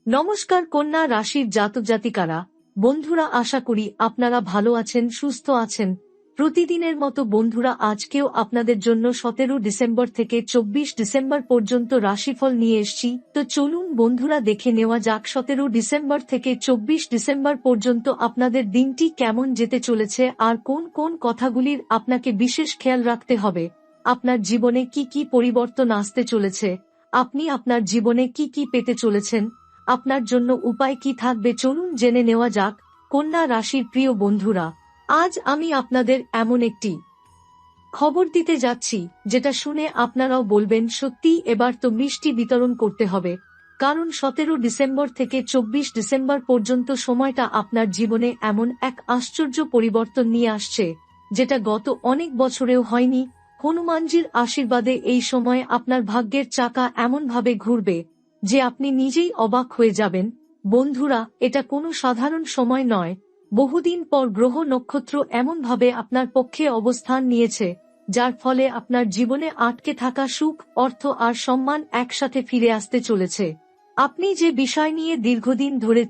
নমস্কার কন্যা রাশির জাতক জাতিকারা, বন্ধুরা, আশা করি আপনারা ভালো আছেন, সুস্থ আছেন। প্রতিদিনের মতো বন্ধুরা, আজকেও আপনাদের জন্য 17 ডিসেম্বর থেকে 24 ডিসেম্বর পর্যন্ত রাশিফল নিয়ে এসেছি। তো চলুন বন্ধুরা, দেখে নেওয়া যাক 17 ডিসেম্বর থেকে 24 ডিসেম্বর পর্যন্ত আপনাদের দিনটি কেমন যেতে চলেছে আর কোন কোন কথাগুলির আপনাকে বিশেষ খেয়াল রাখতে হবে। আপনার জীবনে কি কি পরিবর্তন আসতে চলেছে, আপনি আপনার জীবনে কি কি পেতে চলেছেন, আপনার জন্য উপায় কি থাকবে, চলুন জেনে নেওয়া যাক। কন্যা রাশির প্রিয় বন্ধুরা, আজ আমি আপনাদের এমন একটি খবর দিতে যাচ্ছি যেটা শুনে আপনারাও বলবেন, সত্যি এবার তো মিষ্টি বিতরণ করতে হবে। কারণ 17 ডিসেম্বর থেকে 24 ডিসেম্বর পর্যন্ত সময়টা আপনার জীবনে এমন এক আশ্চর্য পরিবর্তন নিয়ে আসছে, যেটা গত অনেক বছরেও হয়নি। হনুমানজির আশীর্বাদে এই সময়ে আপনার ভাগ্যের চাকা এমনভাবে ঘুরবে যে আপনি নিজেই অবাক হয়ে যাবেন। বন্ধুরা, এটা কোনো সাধারণ সময় নয়। বহুদিন পর গ্রহ নক্ষত্র এমনভাবে আপনার পক্ষে অবস্থান নিয়েছে, যার ফলে আপনার জীবনে আটকে থাকা সুখ, অর্থ আর সম্মান একসাথে ফিরে আসতে চলেছে। আপনি যে বিষয় নিয়ে দীর্ঘদিন ধরে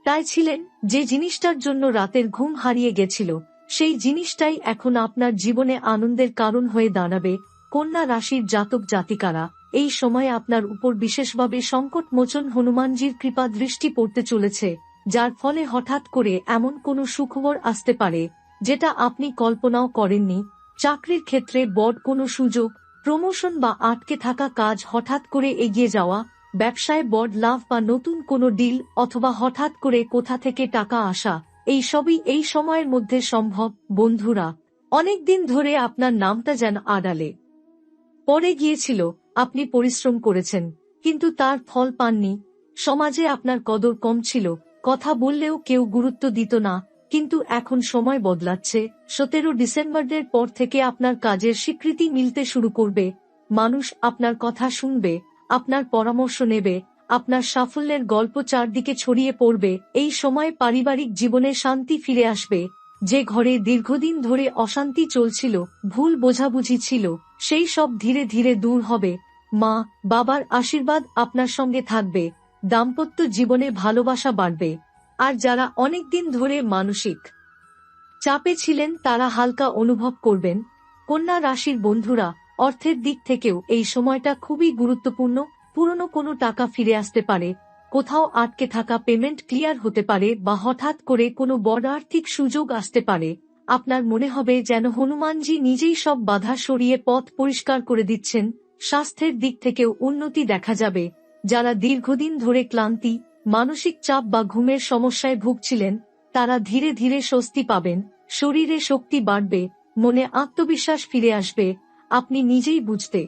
তাই ছিলেন, যে জিনিসটার জন্য রাতের ঘুম হারিয়ে গেছিল, সেই জিনিসটাই এখন আপনার জীবনে আনন্দের কারণ হয়ে দাঁড়াবে। কন্যা রাশির জাতক জাতিকারা, এই সময়ে আপনার উপর বিশেষভাবে সংকট মোচন হনুমানজির কৃপা দৃষ্টি পড়তে চলেছে, যার ফলে হঠাৎ করে এমন কোনো সুখবর আসতে পারে যেটা আপনি কল্পনাও করেননি। চাকরির ক্ষেত্রে বড় কোনো সুযোগ, প্রমোশন বা আটকে থাকা কাজ হঠাৎ করে এগিয়ে যাওয়া, ব্যবসায় বড় লাভ বা নতুন কোনো ডিল, অথবা হঠাৎ করে কোথা থেকে টাকা আসা, এই সবই এই সময়ের মধ্যে সম্ভব। বন্ধুরা, অনেকদিন ধরে আপনার নামটা যেন আড়ালে পড়ে গিয়েছিল। আপনি পরিশ্রম করেছেন, কিন্তু তার ফল পাননি। সমাজে আপনার কদর কম ছিল, কথা বললেও কেউ গুরুত্ব দিত না। কিন্তু এখন সময় বদলাচ্ছে। 17 ডিসেম্বরের পর থেকে আপনার কাজের স্বীকৃতি মিলতে শুরু করবে। মানুষ আপনার কথা শুনবে, আপনার পরামর্শ নেবে, আপনার সাফল্যের গল্প চারদিকে ছড়িয়ে পড়বে। এই সময় পারিবারিক জীবনে শান্তি ফিরে আসবে। যে ঘরে দীর্ঘদিন ধরে অশান্তি চলছিল, ভুল বোঝাবুঝি ছিল, সেই সব ধীরে ধীরে দূর হবে। মা বাবার আশীর্বাদ আপনার সঙ্গে থাকবে। দাম্পত্য জীবনে ভালোবাসা বাড়বে। আর যারা অনেকদিন ধরে মানসিক চাপে ছিলেন, তারা হালকা অনুভব করবেন। কন্যা রাশির বন্ধুরা, অর্থের দিক থেকেও এই সময়টা খুবই গুরুত্বপূর্ণ। পুরনো কোনো টাকা ফিরে আসতে পারে, কোথাও আটকে থাকা পেমেন্ট ক্লিয়ার হতে পারে, বা হঠাৎ করে কোনো বড় আর্থিক সুযোগ আসতে পারে। আপনার মনে হবে যেন হনুমানজি নিজেই সব বাধা সরিয়ে পথ পরিষ্কার করে দিচ্ছেন। স্বাস্থ্যের দিক থেকেও উন্নতি দেখা যাবে। যারা দীর্ঘদিন ধরে ক্লান্তি, মানসিক চাপ বা ঘুমের সমস্যায় ভুগছিলেন, তারা ধীরে ধীরে স্বস্তি পাবেন। শরীরে শক্তি বাড়বে, মনে আত্মবিশ্বাস ফিরে আসবে। আপনি নিজেই বুঝতে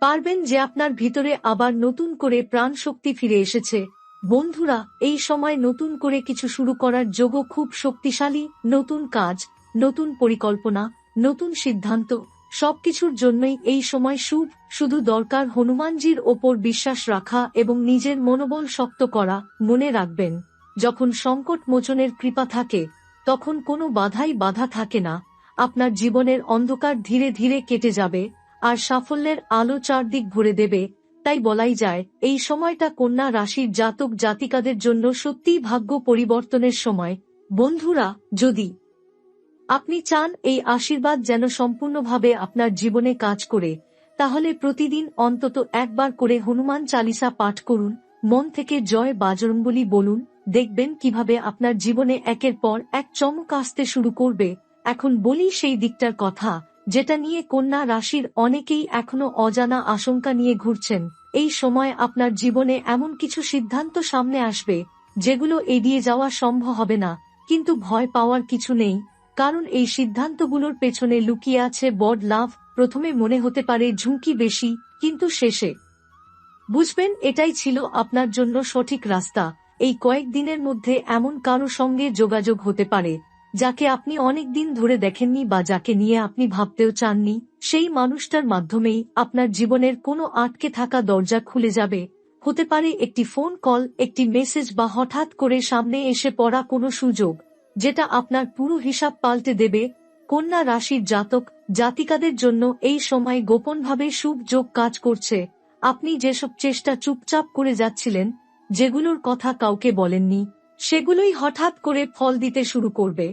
পারবেন যে আপনার ভিতরে আবার নতুন করে প্রাণ শক্তি ফিরে এসেছে। বন্ধুরা, এই সময় নতুন করে কিছু শুরু করার যোগও খুব শক্তিশালী। নতুন কাজ, নতুন পরিকল্পনা, নতুন সিদ্ধান্ত, সবকিছুর জন্যই এই সময় শুভ। শুধু দরকার হনুমানজির ওপর বিশ্বাস রাখা এবং নিজের মনোবল শক্ত করা। মনে রাখবেন, যখন সংকট মোচনের কৃপা থাকে, তখন কোনো বাধাই বাধা থাকে না। আপনার জীবনের অন্ধকার ধীরে ধীরে কেটে যাবে, আর সাফল্যের আলো চারদিক ভরে দেবে। তাই বলাই যায়, এই সময়টা কন্যা রাশির জাতক জাতিকাদের জন্য সত্যিই ভাগ্য পরিবর্তনের সময়। বন্ধুরা, যদি আপনি চান এই আশীর্বাদ যেন সম্পূর্ণভাবে আপনার জীবনে কাজ করে, তাহলে প্রতিদিন অন্তত একবার করে হনুমান চালিসা পাঠ করুন। মন থেকে জয় বাজরঙ্গবলী বলুন। দেখবেন কিভাবে আপনার জীবনে একের পর এক চমক আসতে শুরু করবে। এখন বলি সেই দিকটার কথা, যেটা নিয়ে কন্যা রাশির অনেকেই এখনো অজানা আশঙ্কা নিয়ে ঘুরছেন। এই সময় আপনার জীবনে এমন কিছু সিদ্ধান্ত সামনে আসবে, যেগুলো এড়িয়ে যাওয়া সম্ভব হবে না। কিন্তু ভয় পাওয়ার কিছু নেই, কারণ এই সিদ্ধান্তগুলোর পেছনে লুকিয়ে আছে বড় লাভ। প্রথমে মনে হতে পারে ঝুঁকি বেশি, কিন্তু শেষে বুঝবেন এটাই ছিল আপনার জন্য সঠিক রাস্তা। এই কয়েকদিনের মধ্যে এমন কারো সঙ্গে যোগাযোগ হতে পারে, যাকে আপনি অনেক দিন ধরে দেখেননি বা যাকে নিয়ে আপনি ভাবতেও চাননি। সেই মানুষটার মাধ্যমেই আপনার জীবনের কোনো আটকে থাকা দরজা খুলে যাবে। হতে পারে একটি ফোন কল, একটি মেসেজ, বা হঠাৎ করে সামনে এসে পড়া কোনো সুযোগ, যেটা আপনার পুরো হিসাব পাল্টে দেবে। কন্যা রাশির জাতক জাতিকাদের জন্য এই সময় গোপনভাবে শুভ যোগ কাজ করছে। আপনি যেসব চেষ্টা চুপচাপ করে যাচ্ছিলেন, যেগুলোর কথা কাউকে বলেননি, সেগুলোই হঠাৎ করে ফল দিতে শুরু করবে।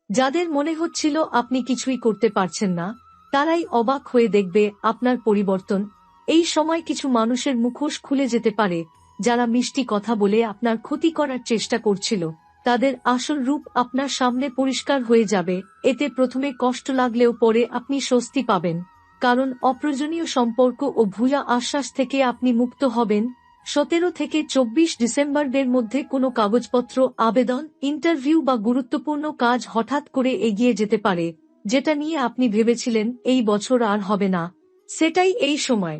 যাদের মনে হচ্ছিল আপনি কিছুই করতে পারছেন না, তারাই অবাক হয়ে দেখবে আপনার পরিবর্তন। এই সময় কিছু মানুষের মুখোশ খুলে যেতে পারে, যারা মিষ্টি কথা বলে আপনার ক্ষতি করার চেষ্টা করছিল। তাদের আসল রূপ আপনার সামনে পরিষ্কার হয়ে যাবে। এতে প্রথমে কষ্ট লাগলেও পরে আপনি স্বস্তি পাবেন, কারণ অপ্রয়োজনীয় সম্পর্ক ও ভুয়া আশ্বাস থেকে আপনি মুক্ত হবেন। 17 থেকে 24 ডিসেম্বরের মধ্যে কোনো কাগজপত্র, আবেদন, ইন্টারভিউ বা গুরুত্বপূর্ণ কাজ হঠাৎ করে এগিয়ে যেতে পারে। যেটা নিয়ে আপনি ভেবেছিলেন এই বছর আর হবে না, সেটাই এই সময়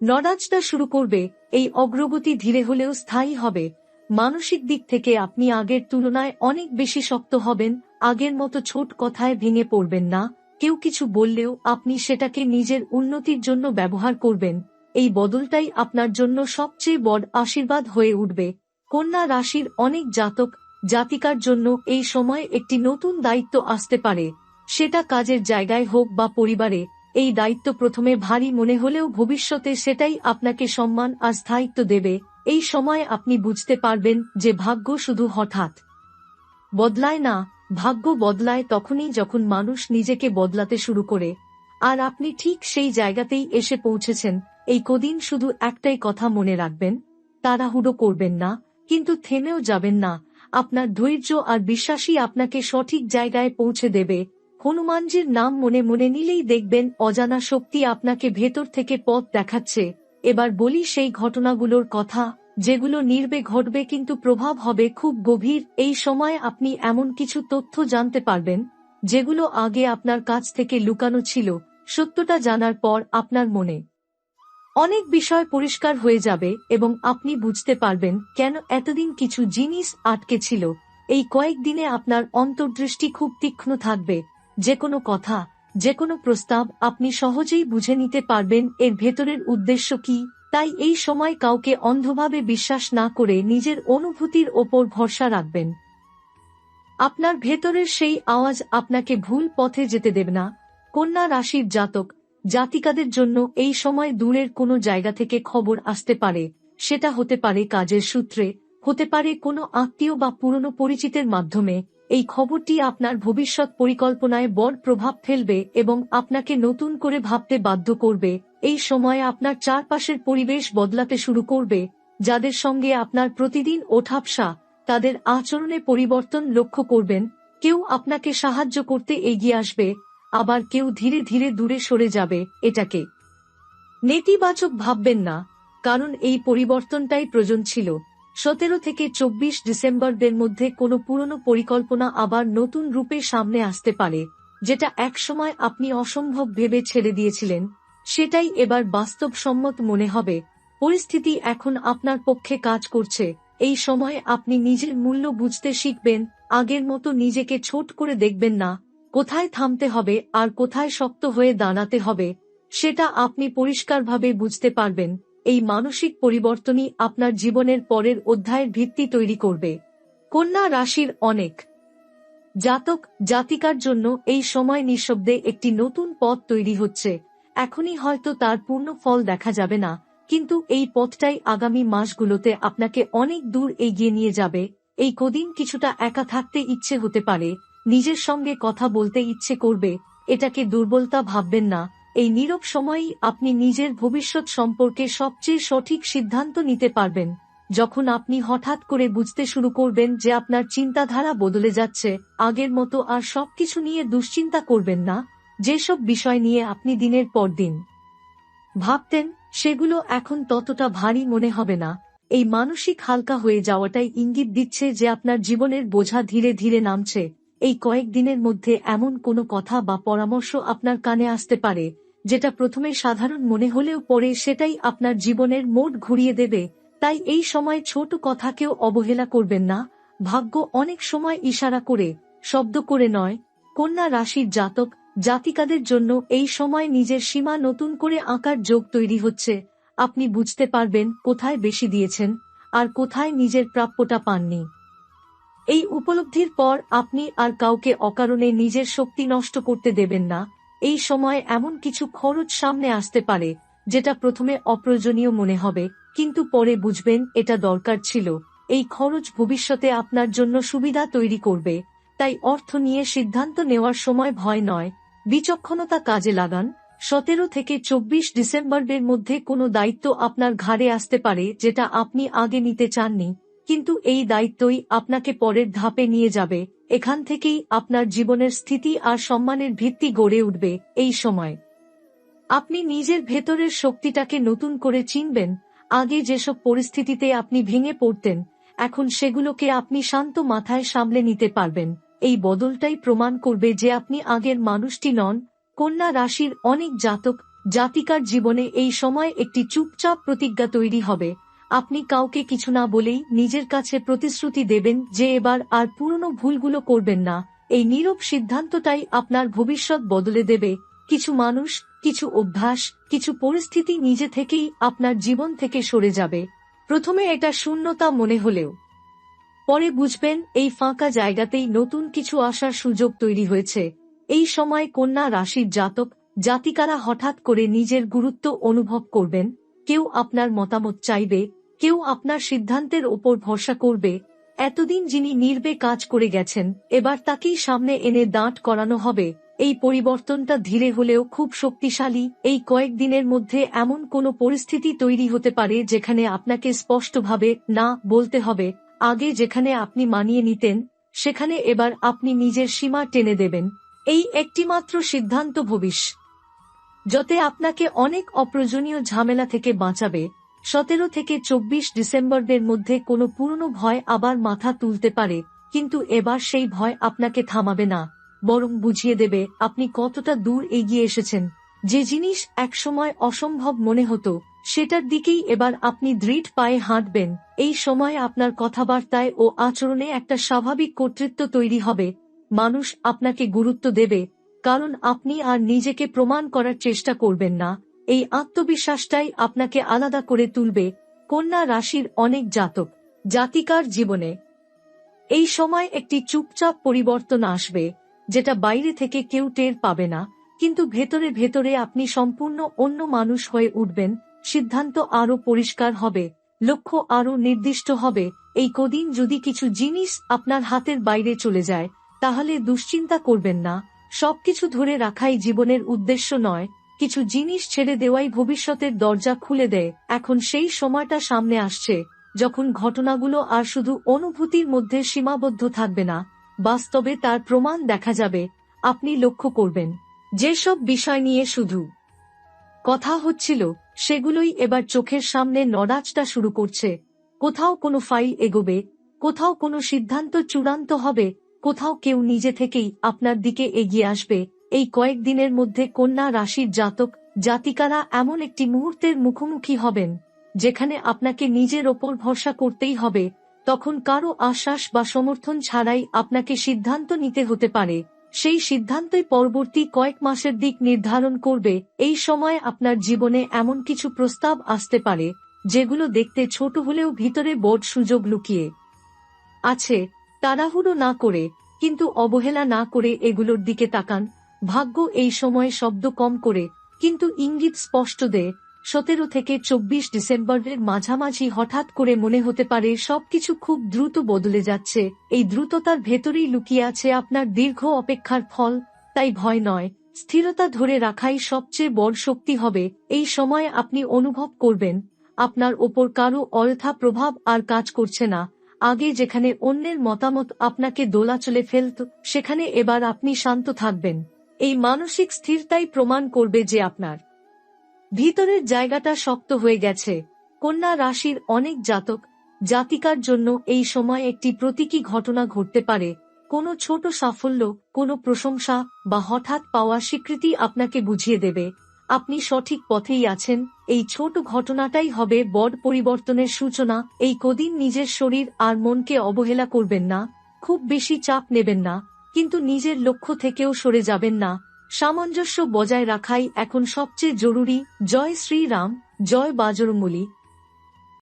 নড়াচড়া শুরু করবে। এই অগ্রগতি ধীরে হলেও স্থায়ী হবে। মানসিক দিক থেকে আপনি আগের তুলনায় অনেক বেশি শক্ত হবেন। আগের মতো ছোট কথায় ভেঙে পড়বেন না। কেউ কিছু বললেও আপনি সেটাকে নিজের উন্নতির জন্য ব্যবহার করবেন। এই বদলটাই আপনার জন্য সবচেয়ে বড় আশীর্বাদ হয়ে উঠবে। কন্যা রাশির অনেক জাতক জাতিকার জন্য এই সময় একটি নতুন দায়িত্ব আসতে পারে, সেটা কাজের জায়গায় হোক বা পরিবারে। এই দায়িত্ব প্রথমে ভারী মনে হলেও ভবিষ্যতে সেটাই আপনাকে সম্মান আর স্থায়িত্ব দেবে। এই সময় আপনি বুঝতে পারবেন যে ভাগ্য শুধু হঠাৎ বদলায় না, ভাগ্য বদলায় তখনই যখন মানুষ নিজেকে বদলাতে শুরু করে। আর আপনি ঠিক সেই জায়গাতেই এসে পৌঁছেছেন। এই কদিন শুধু একটাই কথা মনে রাখবেন, তাড়াহুড়ো করবেন না, কিন্তু থেমেও যাবেন না। আপনার ধৈর্য আর বিশ্বাসই আপনাকে সঠিক জায়গায় পৌঁছে দেবে। হনুমানজির নাম মনে মনে নিলেই দেখবেন অজানা শক্তি আপনাকে ভেতর থেকে পথ দেখাচ্ছে। এবার বলি সেই ঘটনাগুলোর কথা, যেগুলো নির্বে ঘটবে কিন্তু প্রভাব হবে খুব গভীর। এই সময় আপনি এমন কিছু তথ্য জানতে পারবেন, যেগুলো আগে আপনার কাছ থেকে লুকানো ছিল। সত্যটা জানার পর আপনার মনে অনেক বিষয় পরিষ্কার হয়ে যাবে এবং আপনি বুঝতে পারবেন কেন এতদিন কিছু জিনিস আটকে ছিল। এই কয়েকদিনে আপনার অন্তর্দৃষ্টি খুব তীক্ষ্ণ থাকবে। যে কোনো কথা, যে কোনো প্রস্তাব আপনি সহজেই বুঝে নিতে পারবেন এর ভেতরের উদ্দেশ্য কি। তাই এই সময় কাউকে অন্ধভাবে বিশ্বাস না করে নিজের অনুভূতির ওপর ভরসা রাখবেন। আপনার ভেতরের সেই আওয়াজ আপনাকে ভুল পথে যেতে দেবে না। কন্যা রাশির জাতক জাতিকাদের জন্য এই সময় দূরের কোনো জায়গা থেকে খবর আসতে পারে। সেটা হতে পারে কাজের সূত্রে, হতে পারে কোনো আত্মীয় বা পুরনো পরিচিতের মাধ্যমে। এই খবরটি আপনার ভবিষ্যৎ পরিকল্পনায় বড় প্রভাব ফেলবে এবং আপনাকে নতুন করে ভাবতে বাধ্য করবে। এই সময় আপনার চারপাশের পরিবেশ বদলাতে শুরু করবে। যাদের সঙ্গে আপনার প্রতিদিন ওঠাবসা, তাদের আচরণে পরিবর্তন লক্ষ্য করবেন। কেউ আপনাকে সাহায্য করতে এগিয়ে আসবে, আবার কেউ ধীরে ধীরে দূরে সরে যাবে। এটাকে নেতিবাচক ভাববেন না, কারণ এই পরিবর্তনটাই প্রয়োজন ছিল। 17 থেকে 24 ডিসেম্বরের মধ্যে কোনো পুরনো পরিকল্পনা আবার নতুন রূপে সামনে আসতে পারে। যেটা একসময় আপনি অসম্ভব ভেবে ছেড়ে দিয়েছিলেন, সেটাই এবার বাস্তবসম্মত মনে হবে। পরিস্থিতি এখন আপনার পক্ষে কাজ করছে। এই সময় আপনি নিজের মূল্য বুঝতে শিখবেন। আগের মতো নিজেকে ছোট করে দেখবেন না। কোথায় থামতে হবে আর কোথায় শক্ত হয়ে দাঁড়াতে হবে, সেটা আপনি পরিষ্কারভাবে বুঝতে পারবেন। এই মানসিক পরিবর্তনই আপনার জীবনের পরের অধ্যায়ের ভিত্তি তৈরি করবে। কন্যা রাশির অনেক জাতক জাতিকার জন্য এই সময় নিঃশব্দে একটি নতুন পথ তৈরি হচ্ছে। এখনই হয়তো তার পূর্ণ ফল দেখা যাবে না, কিন্তু এই পথটাই আগামী মাসগুলোতে আপনাকে অনেক দূর এগিয়ে নিয়ে যাবে। এই কদিন কিছুটা একা থাকতে ইচ্ছে হতে পারে, নিজের সঙ্গে কথা বলতে ইচ্ছে করবে। এটাকে দুর্বলতা ভাববেন না। এই নীরব সময়েই আপনি নিজের ভবিষ্যৎ সম্পর্কে সবচেয়ে সঠিক সিদ্ধান্ত নিতে পারবেন। যখন আপনি হঠাৎ করে বুঝতে শুরু করবেন যে আপনার চিন্তাধারা বদলে যাচ্ছে, আগের মতো আর সবকিছু নিয়ে দুশ্চিন্তা করবেন না। যেসব বিষয় নিয়ে আপনি দিনের পর দিন ভাবতেন, সেগুলো এখন ততটা ভারী মনে হবে না। এই মানসিক হালকা হয়ে যাওয়াটাই ইঙ্গিত দিচ্ছে যে আপনার জীবনের বোঝা ধীরে ধীরে নামছে। এই কয়েকদিনের মধ্যে এমন কোনো কথা বা পরামর্শ আপনার কানে আসতে পারে, যেটা প্রথমে সাধারণ মনে হলেও পরে সেটাই আপনার জীবনের মোড় ঘুরিয়ে দেবে। তাই এই সময় ছোট কথাকেও অবহেলা করবেন না। ভাগ্য অনেক সময় ইশারা করে, শব্দ করে নয়। কন্যা রাশির জাতক জাতিকাদের জন্য এই সময় নিজের সীমা নতুন করে আঁকার যোগ তৈরি হচ্ছে। আপনি বুঝতে পারবেন কোথায় বেশি দিয়েছেন আর কোথায় নিজের প্রাপ্যটা পাননি। এই উপলব্ধির পর আপনি আর কাউকে অকারণে নিজের শক্তি নষ্ট করতে দেবেন না। এই সময় এমন কিছু খরচ সামনে আসতে পারে, যেটা প্রথমে অপ্রয়োজনীয় মনে হবে, কিন্তু পরে বুঝবেন এটা দরকার ছিল। এই খরচ ভবিষ্যতে আপনার জন্য সুবিধা তৈরি করবে। তাই অর্থ নিয়ে সিদ্ধান্ত নেওয়ার সময় ভয় নয়, বিচক্ষণতা কাজে লাগান। 17 থেকে 24 ডিসেম্বরের মধ্যে কোনো দায়িত্ব আপনার ঘাড়ে আসতে পারে যেটা আপনি আগে নিতে চাননি, কিন্তু এই দায়িত্বই আপনাকে পরের ধাপে নিয়ে যাবে। এখান থেকেই আপনার জীবনের স্থিতি আর সম্মানের ভিত্তি গড়ে উঠবে। এই সময় আপনি নিজের ভেতরের শক্তিটাকে নতুন করে চিনবেন। আগে যেসব পরিস্থিতিতে আপনি ভেঙে পড়তেন, এখন সেগুলোকে আপনি শান্ত মাথায় সামলে নিতে পারবেন। এই বদলটাই প্রমাণ করবে যে আপনি আগের মানুষটি নন। কন্যা রাশির অনেক জাতক জাতিকার জীবনে এই সময় একটি চুপচাপ প্রতিজ্ঞা তৈরি হবে। আপনি কাউকে কিছু না বলেই নিজের কাছে প্রতিশ্রুতি দেবেন যে এবার আর পুরনো ভুলগুলো করবেন না। এই নীরব সিদ্ধান্তটাই আপনার ভবিষ্যৎ বদলে দেবে। কিছু মানুষ, কিছু অভ্যাস, কিছু পরিস্থিতি নিজে থেকেই আপনার জীবন থেকে সরে যাবে। প্রথমে এটা শূন্যতা মনে হলেও পরে বুঝবেন এই ফাঁকা জায়গাতেই নতুন কিছু আসার সুযোগ তৈরি হয়েছে। এই সময় কন্যা রাশির জাতক জাতিকারা হঠাৎ করে নিজের গুরুত্ব অনুভব করবেন। কেউ আপনার মতামত চাইবে, কেউ আপনার সিদ্ধান্তের ওপর ভরসা করবে। এতদিন যিনি নীরবে কাজ করে গেছেন, এবার তাকেই সামনে এনে দাঁড় করানো হবে। এই পরিবর্তনটা ধীরে হলেও খুব শক্তিশালী। এই কয়েকদিনের মধ্যে এমন কোনো পরিস্থিতি তৈরি হতে পারে যেখানে আপনাকে স্পষ্টভাবে না বলতে হবে। আগে যেখানে আপনি মানিয়ে নিতেন, সেখানে এবার আপনি নিজের সীমা টেনে দেবেন। এই একটিমাত্র সিদ্ধান্ত ভবিষ্যতে আপনাকে অনেক অপ্রয়োজনীয় ঝামেলা থেকে বাঁচাবে। 17 থেকে 24 ডিসেম্বরের মধ্যে কোনো পুরনো ভয় আবার মাথা তুলতে পারে, কিন্তু এবার সেই ভয় আপনাকে থামাবে না, বরং বুঝিয়ে দেবে আপনি কতটা দূর এগিয়ে এসেছেন। যে জিনিস একসময় অসম্ভব মনে হতো, সেটার দিকেই এবার আপনি দৃঢ় পায়ে হাঁটবেন। এই সময় আপনার কথাবার্তায় ও আচরণে একটা স্বাভাবিক কর্তৃত্ব তৈরি হবে। মানুষ আপনাকে গুরুত্ব দেবে, কারণ আপনি আর নিজেকে প্রমাণ করার চেষ্টা করবেন না। এই আত্মবিশ্বাসটাই আপনাকে আলাদা করে তুলবে। কন্যা রাশির অনেক জাতক জাতিকার জীবনে এই সময় একটি চুপচাপ পরিবর্তন আসবে, যেটা বাইরে থেকে কেউ টের পাবে না, কিন্তু ভেতরে ভেতরে আপনি সম্পূর্ণ অন্য মানুষ হয়ে উঠবেন। সিদ্ধান্ত আরো পরিষ্কার হবে, লক্ষ্য আরো নির্দিষ্ট হবে। এই কদিন যদি কিছু জিনিস আপনার হাতের বাইরে চলে যায়, তাহলে দুশ্চিন্তা করবেন না। সবকিছু ধরে রাখাই জীবনের উদ্দেশ্য নয়, কিছু জিনিস ছেড়ে দেওয়াই ভবিষ্যতের দরজা খুলে দেয়। এখন সেই সময়টা সামনে আসছে যখন ঘটনাগুলো আর শুধু অনুভূতির মধ্যে সীমাবদ্ধ থাকবে না, বাস্তবে তার প্রমাণ দেখা যাবে। আপনি লক্ষ্য করবেন যেসব বিষয় নিয়ে শুধু কথা হচ্ছিল, সেগুলোই এবার চোখের সামনে নড়াচড়া শুরু করছে। কোথাও কোনো ফাইল এগোবে, কোথাও কোনো সিদ্ধান্ত চূড়ান্ত হবে, কোথাও কেউ নিজে থেকেই আপনার দিকে এগিয়ে আসবে। এই কয়েকদিনের মধ্যে কন্যা রাশির জাতক জাতিকারা এমন একটি মুহূর্তের মুখোমুখি হবেন যেখানে আপনাকে নিজের ওপর ভরসা করতেই হবে। তখন কারো আশ্বাস বা সমর্থন ছাড়াই আপনাকে সিদ্ধান্ত নিতে হতে পারে। সেই সিদ্ধান্তই পরবর্তী কয়েক মাসের দিক নির্ধারণ করবে। এই সময় আপনার জীবনে এমন কিছু প্রস্তাব আসতে পারে যেগুলো দেখতে ছোট হলেও ভিতরে বড় সুযোগ লুকিয়ে আছে। তাড়াহুড়ো না করে, কিন্তু অবহেলা না করে এগুলোর দিকে তাকান। ভাগ্য এই সময়ে শব্দ কম করে কিন্তু ইঙ্গিত স্পষ্ট দেয়। 17 থেকে 24 ডিসেম্বরের মাঝামাঝি হঠাৎ করে মনে হতে পারে সবকিছু খুব দ্রুত বদলে যাচ্ছে। এই দ্রুততার ভেতরেই লুকিয়ে আছে আপনার দীর্ঘ অপেক্ষার ফল। তাই ভয় নয়, স্থিরতা ধরে রাখাই সবচেয়ে বড় শক্তি হবে। এই সময় আপনি অনুভব করবেন আপনার ওপর কারো অযথা প্রভাব আর কাজ করছে না। আগে যেখানে অন্যের মতামত আপনাকে দোলাচলে ফেলত, সেখানে এবার আপনি শান্ত থাকবেন। এই মানসিক স্থিরতাই প্রমাণ করবে যে আপনার ভিতরের জায়গাটা শক্ত হয়ে গেছে। কন্যা রাশির অনেক জাতক জাতিকার জন্য এই সময় একটি প্রতীকী ঘটনা ঘটতে পারে। কোনো ছোট সাফল্য, কোনো প্রশংসা বা হঠাৎ পাওয়া স্বীকৃতি আপনাকে বুঝিয়ে দেবে আপনি সঠিক পথেই আছেন। এই ছোট ঘটনাটাই হবে বড় পরিবর্তনের সূচনা। এই কদিন নিজের শরীর আর মনকে অবহেলা করবেন না, খুব বেশি চাপ নেবেন না, কিন্তু নিজের লক্ষ্য থেকেও সরে যাবেন না। সামঞ্জস্য বজায় রাখাই এখন সবচেয়ে জরুরি। জয় শ্রীরাম, জয় বজরংবলী।